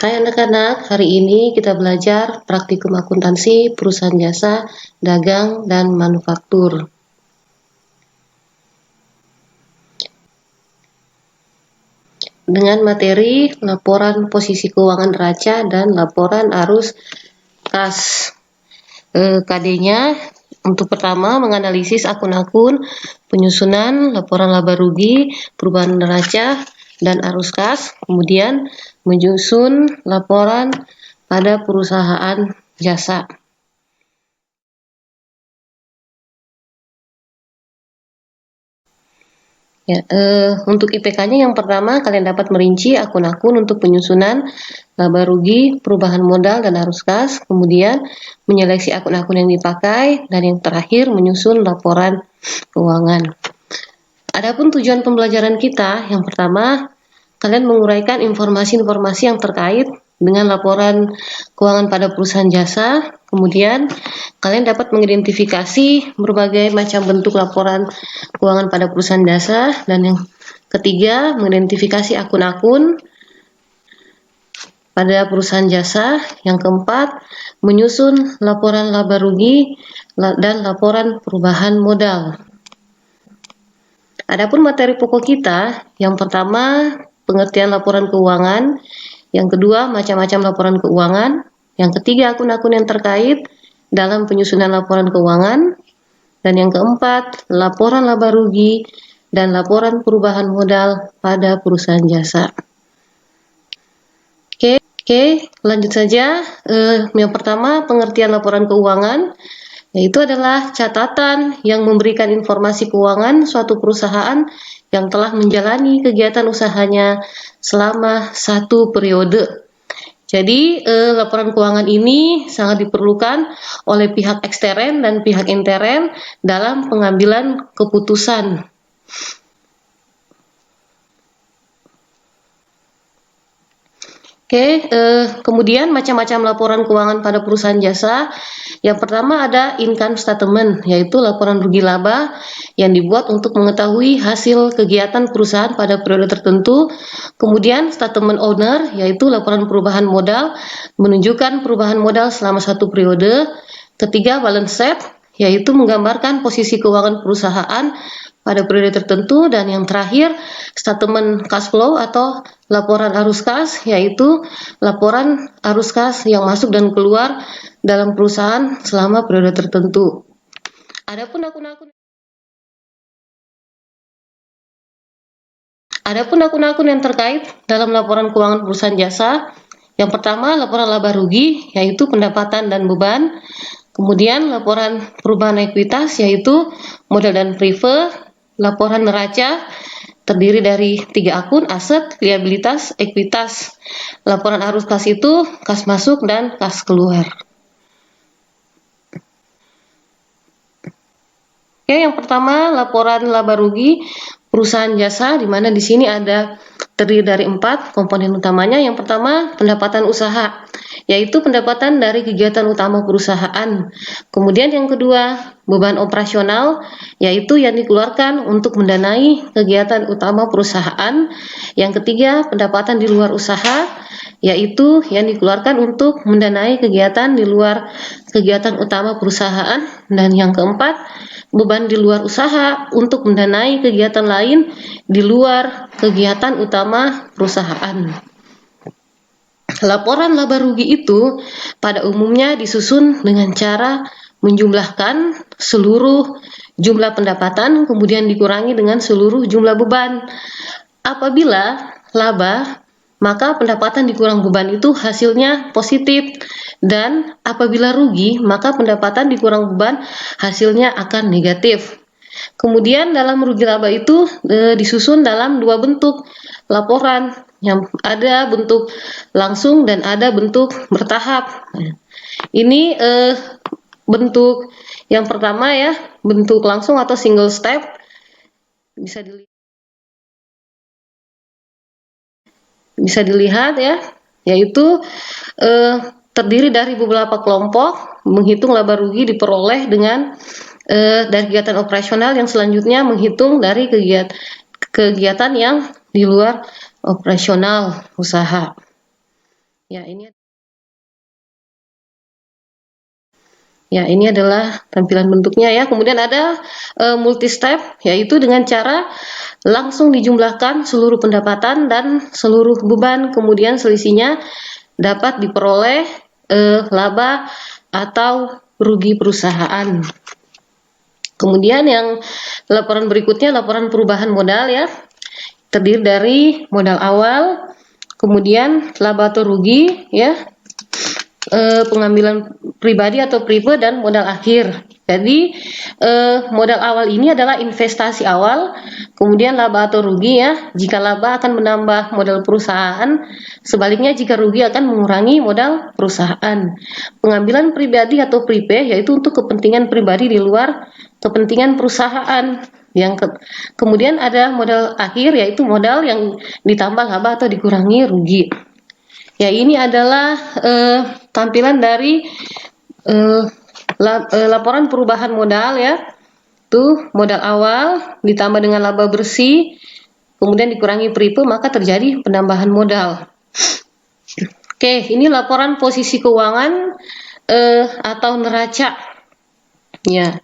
Hai anak-anak, hari ini kita belajar praktikum akuntansi perusahaan jasa, dagang, dan manufaktur. Dengan materi laporan posisi keuangan neraca dan laporan arus kas. KD-nya untuk pertama menganalisis akun-akun, penyusunan laporan laba rugi, perubahan neraca, dan arus kas, kemudian menyusun laporan pada perusahaan jasa. Ya, untuk IPK-nya yang pertama kalian dapat merinci akun-akun untuk penyusunan laba rugi, perubahan modal, dan arus kas, kemudian menyeleksi akun-akun yang dipakai, dan yang terakhir menyusun laporan keuangan. Adapun tujuan pembelajaran kita, yang pertama kalian menguraikan informasi-informasi yang terkait dengan laporan keuangan pada perusahaan jasa. Kemudian kalian dapat mengidentifikasi berbagai macam bentuk laporan keuangan pada perusahaan jasa. Dan yang ketiga, mengidentifikasi akun-akun pada perusahaan jasa. Yang keempat, menyusun laporan laba rugi dan laporan perubahan modal. Adapun materi pokok kita, yang pertama pengertian laporan keuangan, yang kedua macam-macam laporan keuangan, yang ketiga akun-akun yang terkait dalam penyusunan laporan keuangan, dan yang keempat laporan laba rugi dan laporan perubahan modal pada perusahaan jasa. Oke, lanjut saja. Yang pertama pengertian laporan keuangan, yaitu adalah catatan yang memberikan informasi keuangan suatu perusahaan yang telah menjalani kegiatan usahanya selama satu periode. Jadi laporan keuangan ini sangat diperlukan oleh pihak ekstern dan pihak intern dalam pengambilan keputusan. Oke, kemudian macam-macam laporan keuangan pada perusahaan jasa. Yang pertama ada income statement, yaitu laporan rugi laba yang dibuat untuk mengetahui hasil kegiatan perusahaan pada periode tertentu. Kemudian statement owner, yaitu laporan perubahan modal, menunjukkan perubahan modal selama satu periode. Ketiga, balance sheet, yaitu menggambarkan posisi keuangan perusahaan pada periode tertentu. Dan yang terakhir, statement cash flow atau laporan arus kas, yaitu laporan arus kas yang masuk dan keluar dalam perusahaan selama periode tertentu. Adapun akun-akun yang terkait dalam laporan keuangan perusahaan jasa, yang pertama laporan laba rugi, yaitu pendapatan dan beban. Kemudian laporan perubahan ekuitas, yaitu modal dan prive. Laporan neraca terdiri dari 3 akun, aset, liabilitas, ekuitas. Laporan arus kas itu kas masuk dan kas keluar. Oke, yang pertama laporan laba rugi perusahaan jasa, di mana di sini ada terdiri dari 4 komponen utamanya. Yang pertama pendapatan usaha, yaitu pendapatan dari kegiatan utama perusahaan. Kemudian yang kedua beban operasional, yaitu yang dikeluarkan untuk mendanai kegiatan utama perusahaan. Yang ketiga pendapatan di luar usaha, yaitu yang dikeluarkan untuk mendanai kegiatan di luar kegiatan utama perusahaan. Dan yang keempat beban di luar usaha untuk mendanai kegiatan lain di luar kegiatan utama perusahaan. Laporan laba rugi itu pada umumnya disusun dengan cara menjumlahkan seluruh jumlah pendapatan kemudian dikurangi dengan seluruh jumlah beban. Apabila laba, maka pendapatan dikurang beban itu hasilnya positif, dan apabila rugi, maka pendapatan dikurang beban hasilnya akan negatif. Kemudian dalam rugi laba itu disusun dalam 2 bentuk laporan, yang ada bentuk langsung dan ada bentuk bertahap. Ini bentuk yang pertama ya, bentuk langsung atau single step, bisa dilihat ya, yaitu terdiri dari beberapa kelompok. Menghitung laba rugi diperoleh dengan dari kegiatan operasional, yang selanjutnya menghitung dari kegiatan yang di luar operasional usaha. Ya, ini adalah tampilan bentuknya ya. Kemudian ada multi step, yaitu dengan cara langsung dijumlahkan seluruh pendapatan dan seluruh beban, kemudian selisihnya dapat diperoleh laba atau rugi perusahaan. Kemudian yang laporan berikutnya, laporan perubahan modal ya, terdiri dari modal awal, kemudian laba atau rugi ya, pengambilan pribadi atau prive, dan modal akhir. Jadi modal awal ini adalah investasi awal, kemudian laba atau rugi ya. Jika laba akan menambah modal perusahaan, sebaliknya jika rugi akan mengurangi modal perusahaan. Pengambilan pribadi atau prive yaitu untuk kepentingan pribadi di luar kepentingan perusahaan. Kemudian ada modal akhir, yaitu modal yang ditambah laba atau dikurangi rugi. Ya, ini adalah tampilan dari laporan perubahan modal ya. Tuh, modal awal ditambah dengan laba bersih, kemudian dikurangi prive, maka terjadi penambahan modal. Oke, ini laporan posisi keuangan atau neraca. Ya,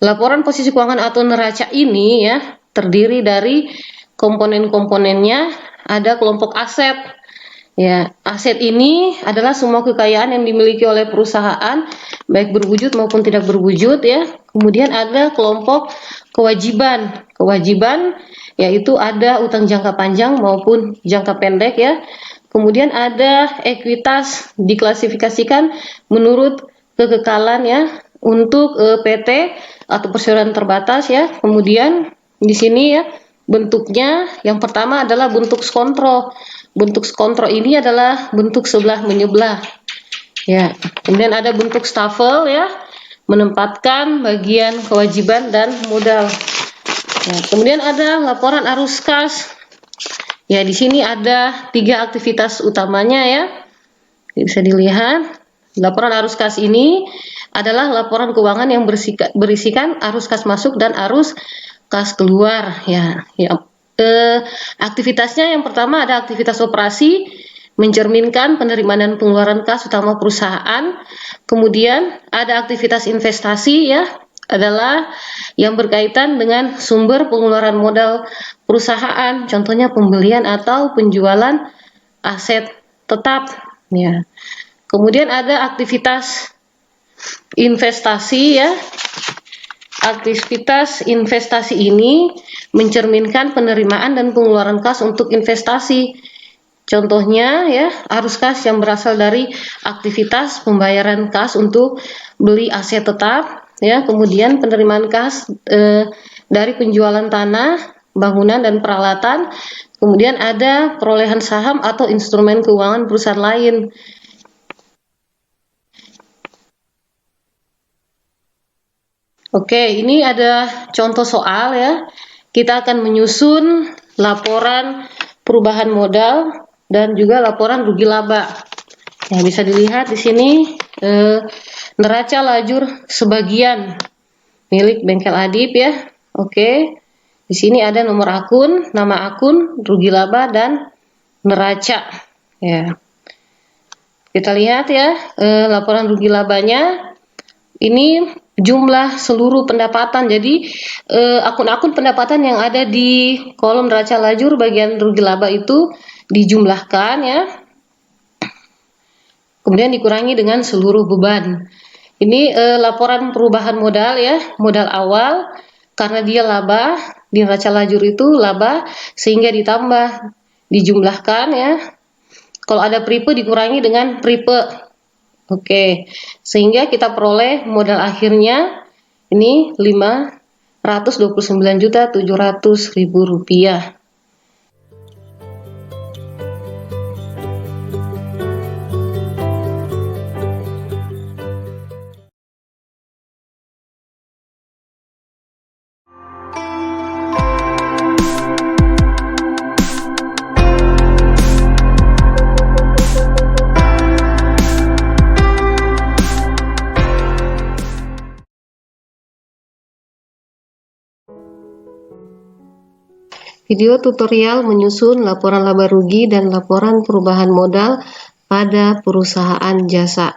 laporan posisi keuangan atau neraca ini ya terdiri dari komponen-komponennya. Ada kelompok aset. Ya, aset ini adalah semua kekayaan yang dimiliki oleh perusahaan, baik berwujud maupun tidak berwujud ya. Kemudian ada kelompok kewajiban. Kewajiban yaitu ada utang jangka panjang maupun jangka pendek ya. Kemudian ada ekuitas, diklasifikasikan menurut kekekalan ya untuk PT atau perseroan terbatas ya. Kemudian di sini ya bentuknya yang pertama adalah bentuk skontro. Bentuk skontro ini adalah bentuk sebelah menyebelah. Ya, kemudian ada bentuk stafel ya, menempatkan bagian kewajiban dan modal. Ya, kemudian ada laporan arus kas. Ya, di sini ada 3 aktivitas utamanya ya. Bisa dilihat, laporan arus kas ini adalah laporan keuangan yang berisikan arus kas masuk dan arus kas keluar ya. Aktivitasnya yang pertama ada aktivitas operasi, mencerminkan penerimaan dan pengeluaran kas utama perusahaan. Kemudian ada aktivitas investasi ya, adalah yang berkaitan dengan sumber pengeluaran modal perusahaan, contohnya pembelian atau penjualan aset tetap ya. Kemudian ada aktivitas investasi ya. Aktivitas investasi ini mencerminkan penerimaan dan pengeluaran kas untuk investasi. Contohnya ya, arus kas yang berasal dari aktivitas pembayaran kas untuk beli aset tetap ya, kemudian penerimaan kas dari penjualan tanah, bangunan dan peralatan. Kemudian ada perolehan saham atau instrumen keuangan perusahaan lain. Oke, ini ada contoh soal ya. Kita akan menyusun laporan perubahan modal dan juga laporan rugi laba. Ya, bisa dilihat di sini neraca lajur sebagian milik Bengkel Adib ya. Oke. Di sini ada nomor akun, nama akun, rugi laba dan neraca. Ya. Kita lihat ya, laporan rugi labanya. Ini jumlah seluruh pendapatan. Jadi akun-akun pendapatan yang ada di kolom neraca lajur bagian rugi laba itu dijumlahkan ya. Kemudian dikurangi dengan seluruh beban. Ini laporan perubahan modal ya, modal awal karena dia laba, di neraca lajur itu laba sehingga ditambah, dijumlahkan ya. Kalau ada pripe dikurangi dengan pripe. Oke, sehingga kita peroleh modal akhirnya ini 529.700.000 rupiah. Video tutorial menyusun laporan laba rugi dan laporan perubahan modal pada perusahaan jasa.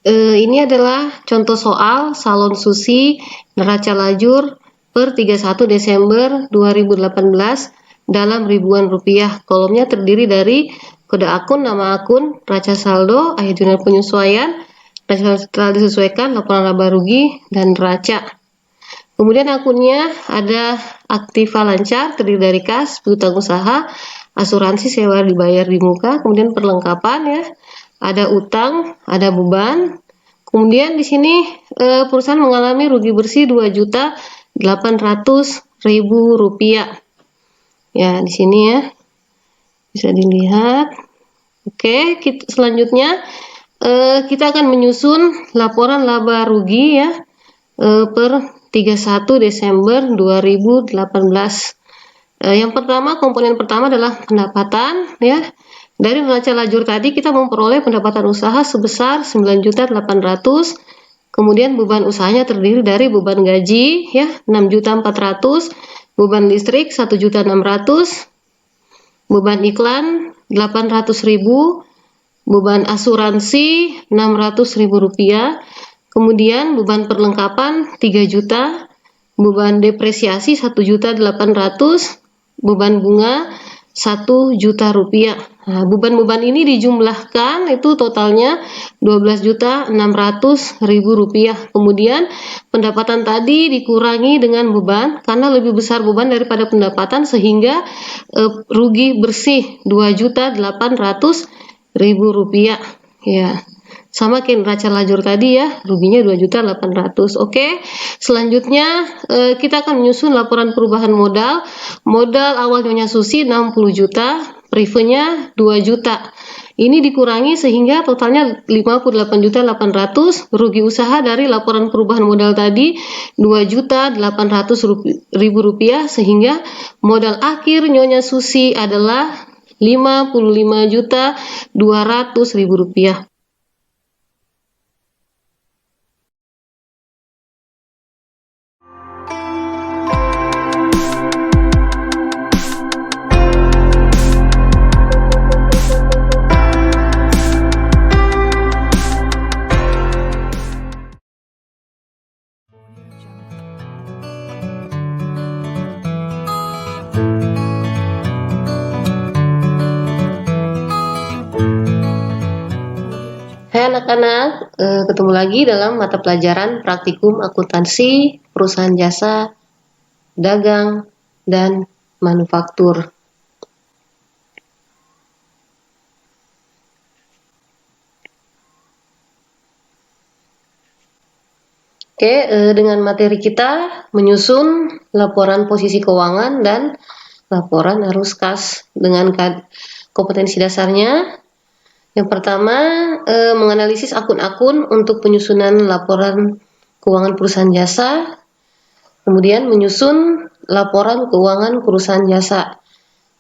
Ini adalah contoh soal salon susi neraca lajur per 31 Desember 2018 dalam ribuan rupiah. Kolomnya terdiri dari kode akun, nama akun, neraca saldo, akhir jurnal penyesuaian, neraca setelah disesuaikan, laporan laba rugi, dan neraca. Kemudian akunnya ada aktiva lancar, terdiri dari kas, piutang usaha, asuransi sewa dibayar di muka, kemudian perlengkapan ya, ada utang, ada beban. Kemudian di sini perusahaan mengalami rugi bersih 2.800.000 rupiah. Ya, di sini ya bisa dilihat. Oke, selanjutnya kita akan menyusun laporan laba rugi ya per 31 Desember 2018. Yang pertama, komponen pertama adalah pendapatan ya. Dari neraca lajur tadi kita memperoleh pendapatan usaha sebesar 9.800.000. Kemudian beban usahanya terdiri dari beban gaji ya 6.400.000, beban listrik 1.600.000, beban iklan 800.000, beban asuransi 600.000 rupiah. Kemudian beban perlengkapan 3 juta, beban depresiasi 1.800.000, beban bunga 1 juta rupiah. Nah, beban-beban ini dijumlahkan itu totalnya 12.600.000 rupiah. Kemudian pendapatan tadi dikurangi dengan beban karena lebih besar beban daripada pendapatan sehingga rugi bersih 2.800.000 rupiah. Ya. Sama kayak neraca lajur tadi ya, ruginya 2.800.000. Oke, selanjutnya kita akan menyusun laporan perubahan modal. Modal awal Nyonya Susi 60 juta, privenya 2 juta. Ini dikurangi sehingga totalnya 58.800.000. Rugi usaha dari laporan perubahan modal tadi 2.800.000 rupiah sehingga modal akhir Nyonya Susi adalah 55.200.000 rupiah. Hai anak-anak, ketemu lagi dalam mata pelajaran praktikum akuntansi, perusahaan jasa, dagang, dan manufaktur. Oke, dengan materi kita menyusun laporan posisi keuangan dan laporan arus kas dengan kompetensi dasarnya. Yang pertama, menganalisis akun-akun untuk penyusunan laporan keuangan perusahaan jasa. Kemudian menyusun laporan keuangan perusahaan jasa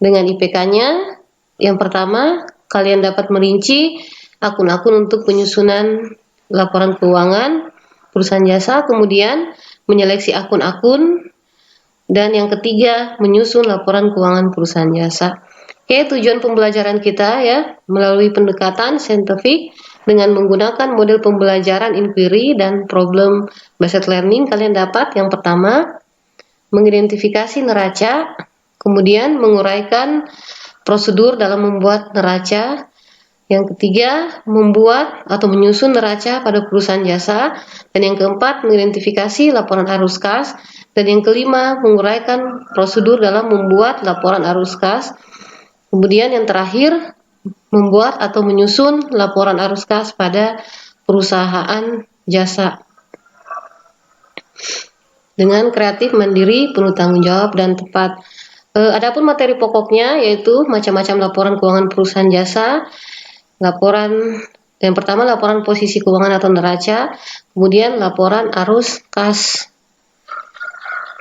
dengan IPK-nya. Yang pertama, kalian dapat merinci akun-akun untuk penyusunan laporan keuangan perusahaan jasa, kemudian menyeleksi akun-akun, dan yang ketiga, menyusun laporan keuangan perusahaan jasa. Oke, tujuan pembelajaran kita ya, melalui pendekatan saintifik dengan menggunakan model pembelajaran inquiry dan problem based learning, kalian dapat yang pertama, mengidentifikasi neraca, kemudian menguraikan prosedur dalam membuat neraca, yang ketiga, membuat atau menyusun neraca pada perusahaan jasa, dan yang keempat, mengidentifikasi laporan arus kas, dan yang kelima, menguraikan prosedur dalam membuat laporan arus kas. Kemudian yang terakhir, membuat atau menyusun laporan arus kas pada perusahaan jasa. Dengan kreatif, mandiri, penuh tanggung jawab, dan tepat. Adapun materi pokoknya yaitu macam-macam laporan keuangan perusahaan jasa. Laporan yang pertama, laporan posisi keuangan atau neraca, kemudian laporan arus kas.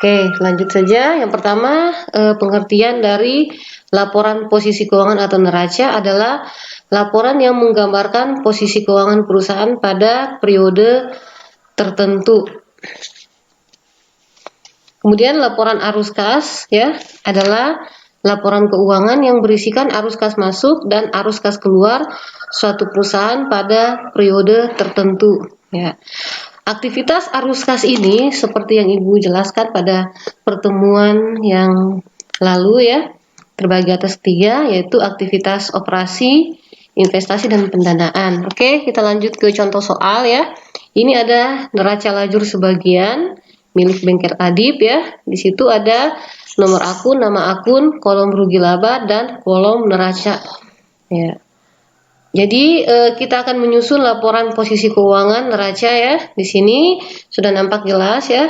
Oke, lanjut saja. Yang pertama, pengertian dari laporan posisi keuangan atau neraca adalah laporan yang menggambarkan posisi keuangan perusahaan pada periode tertentu. Kemudian laporan arus kas ya adalah laporan keuangan yang berisikan arus kas masuk dan arus kas keluar suatu perusahaan pada periode tertentu. Ya. Aktivitas arus kas ini seperti yang Ibu jelaskan pada pertemuan yang lalu ya, terbagi atas 3, yaitu aktivitas operasi, investasi, dan pendanaan. Oke, kita lanjut ke contoh soal ya. Ini ada neraca lajur sebagian milik Bengkel Adib ya. Di situ ada nomor akun, nama akun, kolom rugi laba, dan kolom neraca. Ya. Jadi kita akan menyusun laporan posisi keuangan neraca ya. Di sini sudah nampak jelas ya.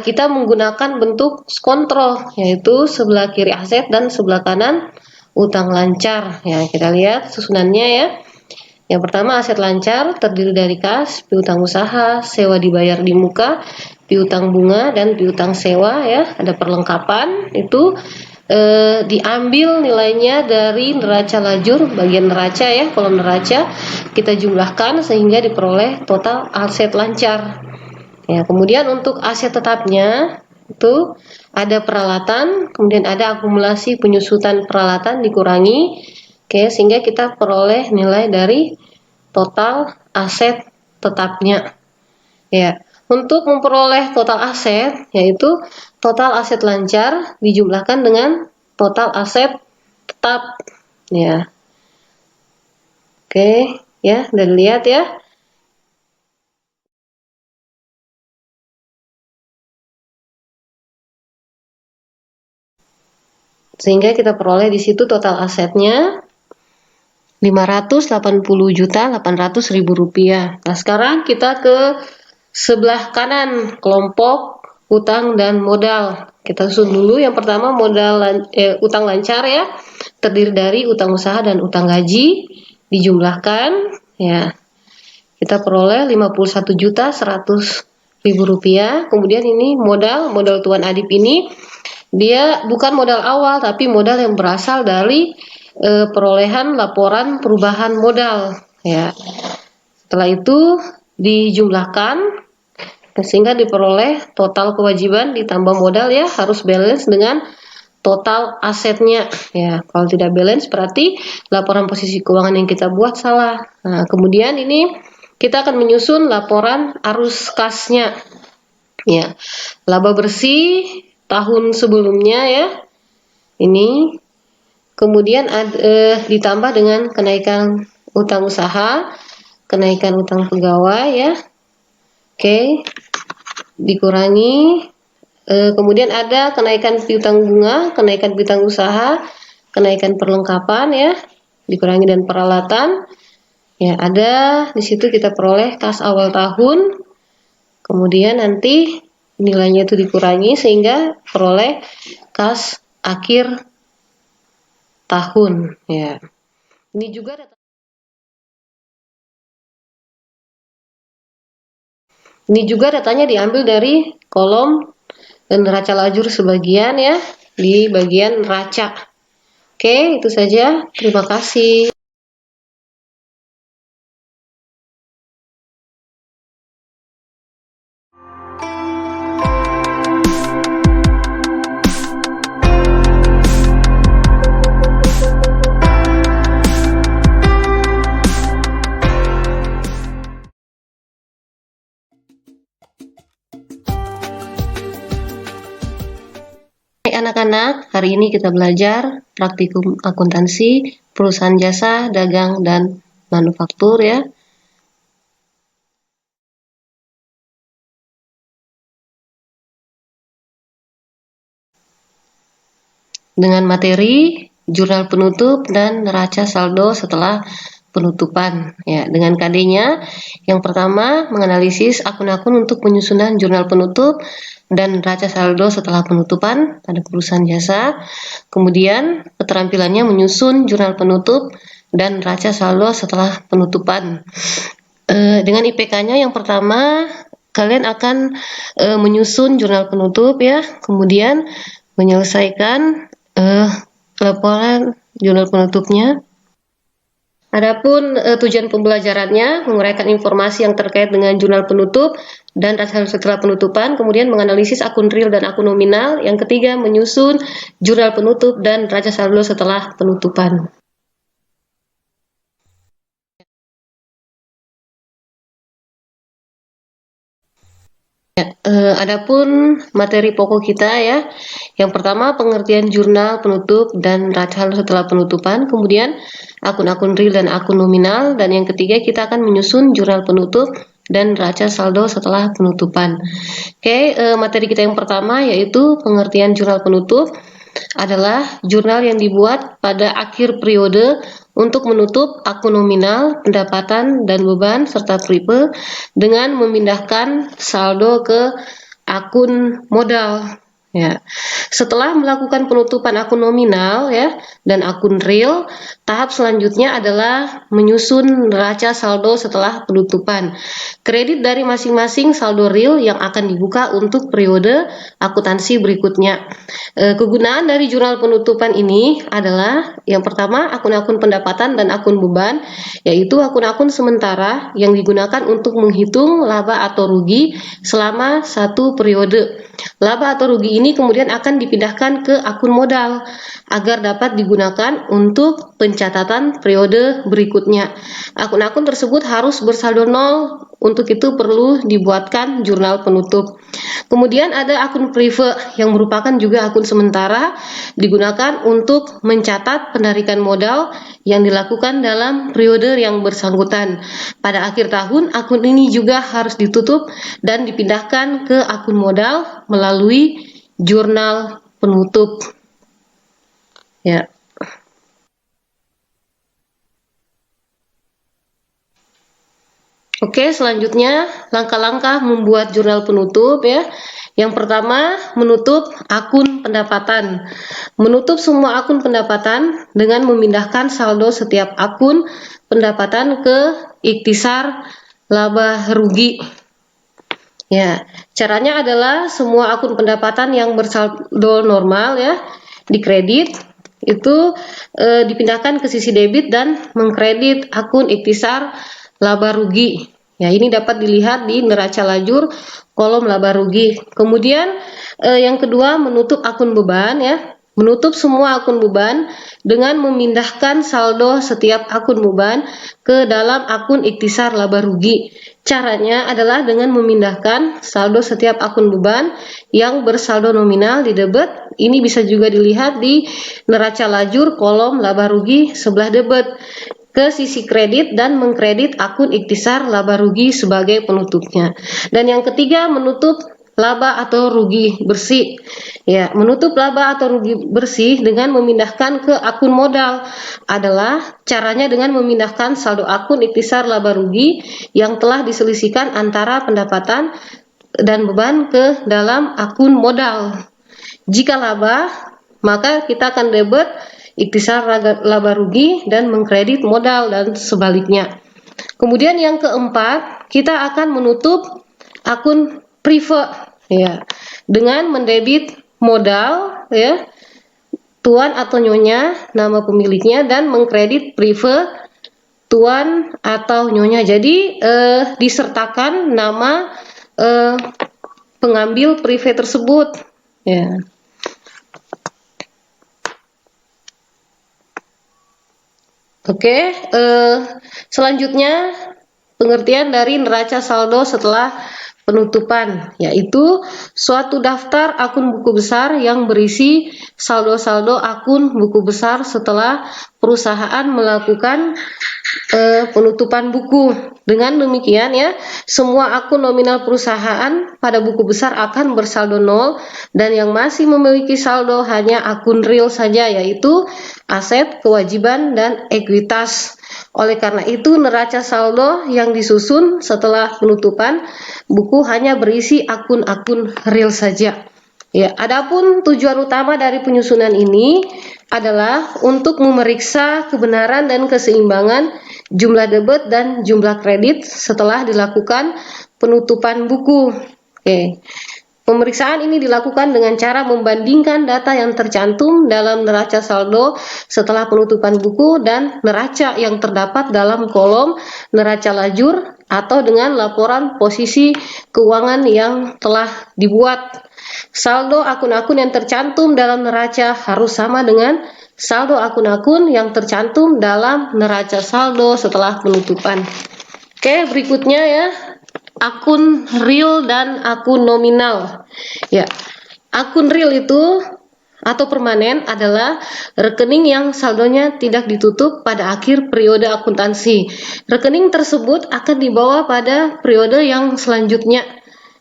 Kita menggunakan bentuk kontrol, yaitu sebelah kiri aset dan sebelah kanan utang lancar. Ya, kita lihat susunannya ya. Yang pertama aset lancar terdiri dari kas, piutang usaha, sewa dibayar di muka, piutang bunga, dan piutang sewa ya. Ada perlengkapan itu diambil nilainya dari neraca lajur, bagian neraca ya, kolom neraca kita jumlahkan sehingga diperoleh total aset lancar. Ya, kemudian untuk aset tetapnya itu ada peralatan, kemudian ada akumulasi penyusutan peralatan dikurangi, oke, sehingga kita peroleh nilai dari total aset tetapnya. Ya, untuk memperoleh total aset, yaitu total aset lancar dijumlahkan dengan total aset tetap. Ya, oke, ya, dan lihat ya. Sehingga kita peroleh di situ total asetnya 580.800.000 rupiah. Nah, sekarang kita ke sebelah kanan kelompok utang dan modal. Kita susun dulu yang pertama modal utang lancar ya, terdiri dari utang usaha dan utang gaji dijumlahkan ya. Kita peroleh 51.100.000 rupiah. Kemudian ini modal Tuan Adib ini dia bukan modal awal tapi modal yang berasal dari perolehan laporan perubahan modal ya. Setelah itu dijumlahkan sehingga diperoleh total kewajiban ditambah modal ya, harus balance dengan total asetnya ya. Kalau tidak balance berarti laporan posisi keuangan yang kita buat salah. Nah, kemudian ini kita akan menyusun laporan arus kasnya ya. Laba bersih tahun sebelumnya ya. Ini kemudian ditambah dengan kenaikan utang usaha, kenaikan utang pegawai ya. Oke. Dikurangi kemudian ada kenaikan piutang bunga, kenaikan piutang usaha, kenaikan perlengkapan ya, dikurangi dan peralatan. Ya, ada di situ kita peroleh kas awal tahun. Kemudian nanti nilainya itu dikurangi sehingga peroleh kas akhir tahun ya. Ini juga datanya diambil dari kolom neraca lajur sebagian ya, di bagian neraca. Oke, itu saja. Terima kasih. Anak-anak, hari ini kita belajar praktikum akuntansi, perusahaan jasa, dagang, dan manufaktur ya. Dengan materi jurnal penutup dan neraca saldo setelah penutupan ya. Dengan KD-nya yang pertama menganalisis akun-akun untuk penyusunan jurnal penutup dan neraca saldo setelah penutupan pada perusahaan jasa. Kemudian keterampilannya menyusun jurnal penutup dan neraca saldo setelah penutupan. Dengan IPK-nya yang pertama kalian akan menyusun jurnal penutup ya, kemudian menyelesaikan laporan jurnal penutupnya. Adapun tujuan pembelajarannya menguraikan informasi yang terkait dengan jurnal penutup dan raca setelah penutupan, kemudian menganalisis akun real dan akun nominal. Yang ketiga, menyusun jurnal penutup dan raca saldo setelah penutupan. Adapun materi pokok kita ya, yang pertama pengertian jurnal penutup dan raca setelah penutupan, kemudian akun-akun real dan akun nominal, dan yang ketiga kita akan menyusun jurnal penutup dan raca saldo setelah penutupan. Oke, materi kita yang pertama yaitu pengertian jurnal penutup adalah jurnal yang dibuat pada akhir periode untuk menutup akun nominal, pendapatan, dan beban serta pripe dengan memindahkan saldo ke akun modal. Ya. Setelah melakukan penutupan akun nominal ya dan akun real, tahap selanjutnya adalah menyusun neraca saldo setelah penutupan. Kredit dari masing-masing saldo real yang akan dibuka untuk periode akuntansi berikutnya. Kegunaan dari jurnal penutupan ini adalah yang pertama akun-akun pendapatan dan akun beban, yaitu akun-akun sementara yang digunakan untuk menghitung laba atau rugi selama satu periode. Laba atau rugi ini kemudian akan dipindahkan ke akun modal agar dapat digunakan untuk pencatatan periode berikutnya. Akun-akun tersebut harus bersaldo nol, untuk itu perlu dibuatkan jurnal penutup. Kemudian ada akun prive yang merupakan juga akun sementara digunakan untuk mencatat penarikan modal yang dilakukan dalam periode yang bersangkutan. Pada akhir tahun, akun ini juga harus ditutup dan dipindahkan ke akun modal melalui jurnal penutup. Ya. Oke, selanjutnya langkah-langkah membuat jurnal penutup ya. Yang pertama, menutup akun pendapatan. Menutup semua akun pendapatan dengan memindahkan saldo setiap akun pendapatan ke ikhtisar laba rugi. Ya, caranya adalah semua akun pendapatan yang bersaldo normal ya, dikredit itu dipindahkan ke sisi debit dan mengkredit akun ikhtisar laba rugi. Ya, ini dapat dilihat di neraca lajur kolom laba rugi. Kemudian yang kedua menutup akun beban ya. Menutup semua akun beban dengan memindahkan saldo setiap akun beban ke dalam akun ikhtisar laba rugi. Caranya adalah dengan memindahkan saldo setiap akun beban yang bersaldo nominal di debit. Ini bisa juga dilihat di neraca lajur kolom laba rugi sebelah debit ke sisi kredit dan mengkredit akun ikhtisar laba rugi sebagai penutupnya. Dan yang ketiga menutup laba atau rugi bersih. Ya, menutup laba atau rugi bersih dengan memindahkan ke akun modal adalah caranya dengan memindahkan saldo akun ikhtisar laba rugi yang telah diselisihkan antara pendapatan dan beban ke dalam akun modal. Jika laba, maka kita akan debit ikhtisar laba rugi dan mengkredit modal dan sebaliknya. Kemudian yang keempat, kita akan menutup akun prive ya dengan mendebit modal ya tuan atau nyonya nama pemiliknya dan mengkredit prive tuan atau nyonya. Jadi disertakan nama pengambil prive tersebut ya. Oke, selanjutnya pengertian dari neraca saldo setelah penutupan, yaitu suatu daftar akun buku besar yang berisi saldo-saldo akun buku besar setelah perusahaan melakukan penutupan buku. Dengan demikian ya, semua akun nominal perusahaan pada buku besar akan bersaldo nol dan yang masih memiliki saldo hanya akun real saja, yaitu aset, kewajiban, dan ekuitas. Oleh karena itu, neraca saldo yang disusun setelah penutupan buku hanya berisi akun-akun real saja. Ya, adapun tujuan utama dari penyusunan ini adalah untuk memeriksa kebenaran dan keseimbangan jumlah debit dan jumlah kredit setelah dilakukan penutupan buku. Oke. Pemeriksaan ini dilakukan dengan cara membandingkan data yang tercantum dalam neraca saldo setelah penutupan buku dan neraca yang terdapat dalam kolom neraca lajur atau dengan laporan posisi keuangan yang telah dibuat. Saldo akun-akun yang tercantum dalam neraca harus sama dengan saldo akun-akun yang tercantum dalam neraca saldo setelah penutupan. Oke, berikutnya ya. Akun real dan akun nominal. Ya, akun real itu atau permanen adalah rekening yang saldonya tidak ditutup pada akhir periode akuntansi. Rekening tersebut akan dibawa pada periode yang selanjutnya.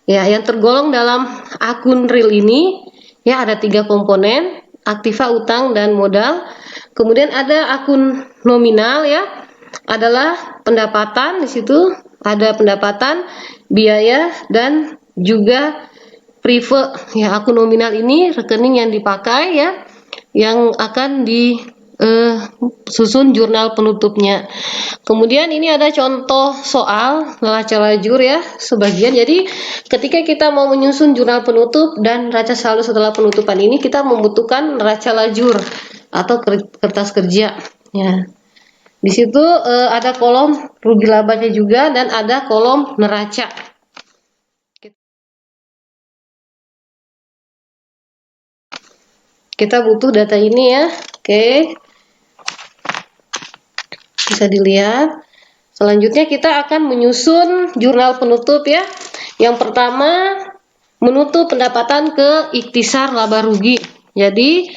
Ya, yang tergolong dalam akun real ini ya ada 3 komponen, aktiva, utang, dan modal. Kemudian ada akun nominal ya, adalah pendapatan, di situ ada pendapatan, biaya, dan juga prive. Ya, akun nominal ini rekening yang dipakai ya, yang akan disusun jurnal penutupnya. Kemudian ini ada contoh soal neraca lajur ya, sebagian. Jadi ketika kita mau menyusun jurnal penutup dan neraca saldo setelah penutupan ini, kita membutuhkan neraca lajur atau kertas kerja. Ya. Di situ ada kolom rugi labanya juga dan ada kolom neraca. Kita butuh data ini ya. Oke. Bisa dilihat. Selanjutnya kita akan menyusun jurnal penutup ya. Yang pertama, menutup pendapatan ke ikhtisar laba rugi. Jadi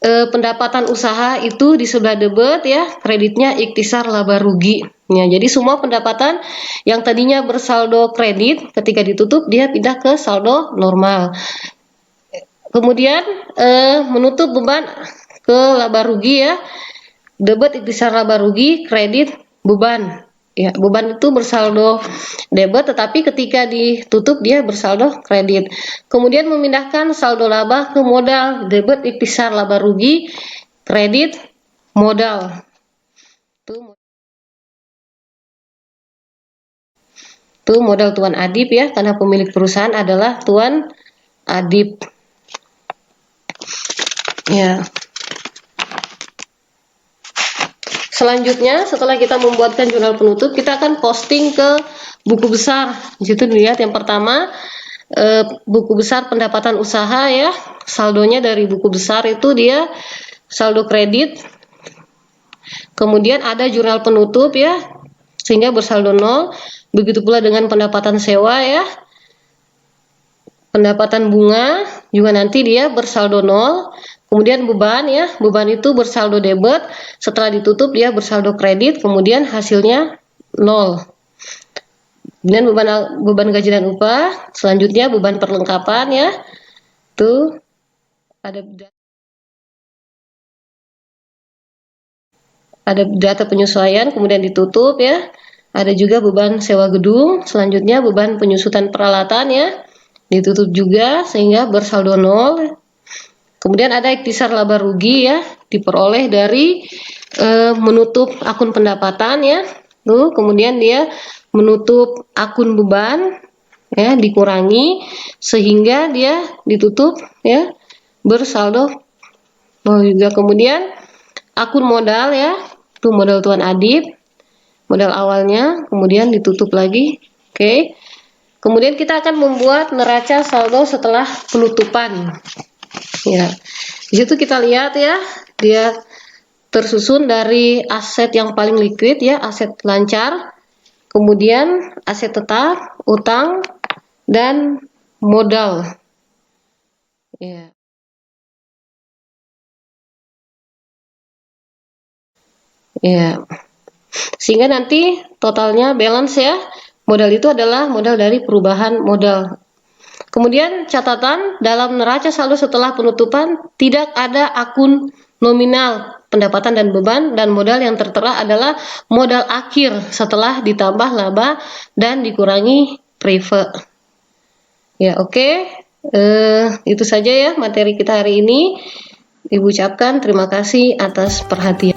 pendapatan usaha itu di sebelah debit ya, kreditnya ikhtisar laba rugi. Ya, jadi semua pendapatan yang tadinya bersaldo kredit ketika ditutup dia pindah ke saldo normal. Kemudian menutup beban ke laba rugi ya, debit ikhtisar laba rugi, kredit beban. Ya, beban itu bersaldo debit tetapi ketika ditutup dia bersaldo kredit. Kemudian memindahkan saldo laba ke modal, debit ikhtisar laba rugi, kredit modal. Itu modal Tuan Adib ya, karena pemilik perusahaan adalah Tuan Adib. Ya. Selanjutnya, setelah kita membuatkan jurnal penutup, kita akan posting ke buku besar. Di situ dilihat yang pertama, buku besar pendapatan usaha ya, saldonya dari buku besar itu dia saldo kredit. Kemudian ada jurnal penutup ya, sehingga bersaldo 0. Begitu pula dengan pendapatan sewa ya. Pendapatan bunga juga nanti dia bersaldo 0. Kemudian beban ya, beban itu bersaldo debit, setelah ditutup dia bersaldo kredit, kemudian hasilnya 0. Kemudian beban gaji dan upah, selanjutnya beban perlengkapan ya. Tuh ada data penyesuaian, kemudian ditutup ya. Ada juga beban sewa gedung, selanjutnya beban penyusutan peralatan ya. Ditutup juga sehingga bersaldo 0. Kemudian ada ikhtisar laba rugi ya, diperoleh dari menutup akun pendapatan ya. Tuh, kemudian dia menutup akun beban ya, dikurangi sehingga dia ditutup ya, bersaldo 0 juga. Kemudian akun modal ya, itu modal Tuan Adib, modal awalnya, kemudian ditutup lagi. Oke. Kemudian kita akan membuat neraca saldo setelah penutupan. Ya, di situ kita lihat ya, dia tersusun dari aset yang paling liquid ya, aset lancar, kemudian aset tetap, utang, dan modal. Ya. Ya. Sehingga nanti totalnya balance ya. Modal itu adalah modal dari perubahan modal. Kemudian catatan, dalam neraca saldo setelah penutupan tidak ada akun nominal pendapatan dan beban, dan modal yang tertera adalah modal akhir setelah ditambah laba dan dikurangi prive. Ya, oke. Itu saja ya materi kita hari ini. Ibu ucapkan terima kasih atas perhatian.